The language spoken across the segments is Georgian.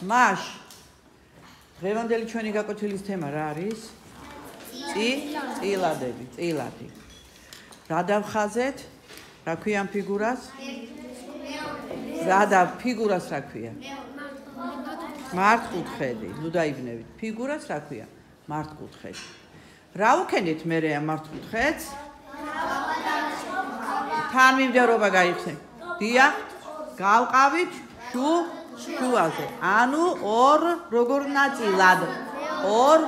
მაშ დღევანდელი ჩვენი გაკვეთილის თემა რა არის? წილადები, წილადი. რა დავხაზეთ? რა ქვია ამ ფიგურას? ფიგურას რა ქვია? მართკუთხედი. ნუ დაიბნევით. ფიგურას რა ქვია? მართკუთხედი. რა უქენით მერე ამ მართკუთხედს? თანმიმდევრობა გაიხსენ. დიახ, გავყავით შუაზე. ანუ ორ როგორ ნაწილად? ორ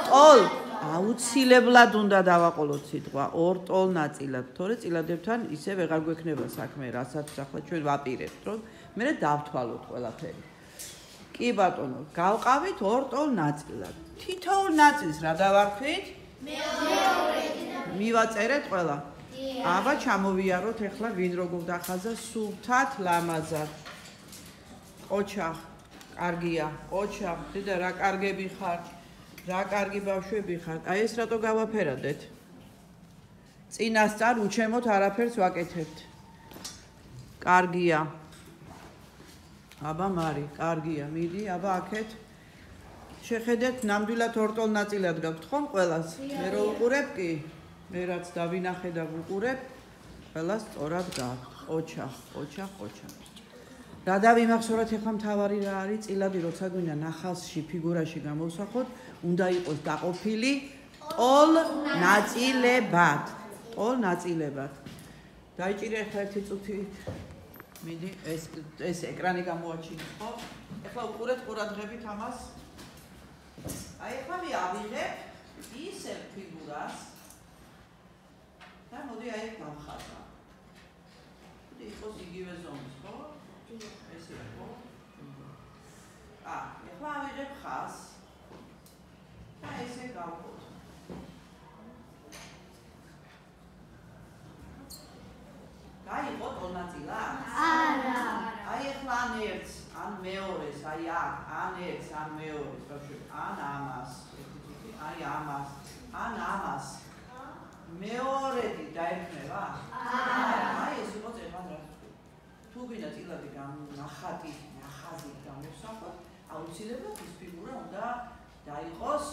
ტოლ. აუცილებლად უნდა დავაყოლოთ სიტყვა ორ ტოლ ნაწილად. თორე წილადებთან ისე ვეღარ გვექნება საქმე, რასაც ახლა ჩვენ ვაპირებთ, რომ მერე დავთვალოთ ყველაფერი. კი ბატონო, გავყავით ორ ტოლ ნაწილად. თითოეულ ნაწილს რა დავარქვით? მივაწერეთ ყველა. აბა ჩამოვიაროთ ახლა ვინ როგორ დახაზა სულთად ლამაზად. ოჩახ, კარგია, ოჩახ, დედა რა კარგები ხარ, რა კარგი ბავშვები ხარ. აი ეს რატო გავაფერადეთ? წინასწარ უჩემოთ არაფერს ვაკეთებთ. კარგია. აბა მარი, კარგია, მიდი, აბა აქეთ. შეხედეთ, ნამდვილად ორტოლ ნაწილად გაქვთ ხომ ყველას? მე რო უყურებ კი, მე რაც დავინახე და ვუყურებ, ყველას სწორად გაქვთ. ოჩახ, ოჩახ, ოჩახ. რა დავიმახსოვრეთ ახლა მთავარი რა არის? წილადი როცა გვინდა ნახალსში, ფიგურაში გამოვსახოთ, უნდა იყოს დაყოფილი ტოლ ნაწილებად. ტოლ ნაწილებად. დაიჭირე ახლა ერთი წუთი. მიდი, ეს ეკრანი გამოაჩინეთ, ხო? ახლა უყურეთ ყურადღებით ამას. აი ახლა მე ავიღებ ისევ ფიგურას და მოდი აი გავხაზა. მოდი იყოს იგივე ზომის, ხო? ესე იყო. ახლა ავიღებ ხაზს და ესე გავყოთ. გაიყო ტოლ ნაწილად? არა. აი ახლა ან ერთს, ან მეორეს, აი აქ, ან ერთს, ან მეორეს, ბავშვები, ან ამას, აი ამას, ან ამას. მეორედი დაერქმევა? არა. აი ეს იყო წერმად რა. თუ გინდა წილადი ნახაზი გამოვსახოთ, აუცილებლად ის ფიგურა უნდა დაიყოს.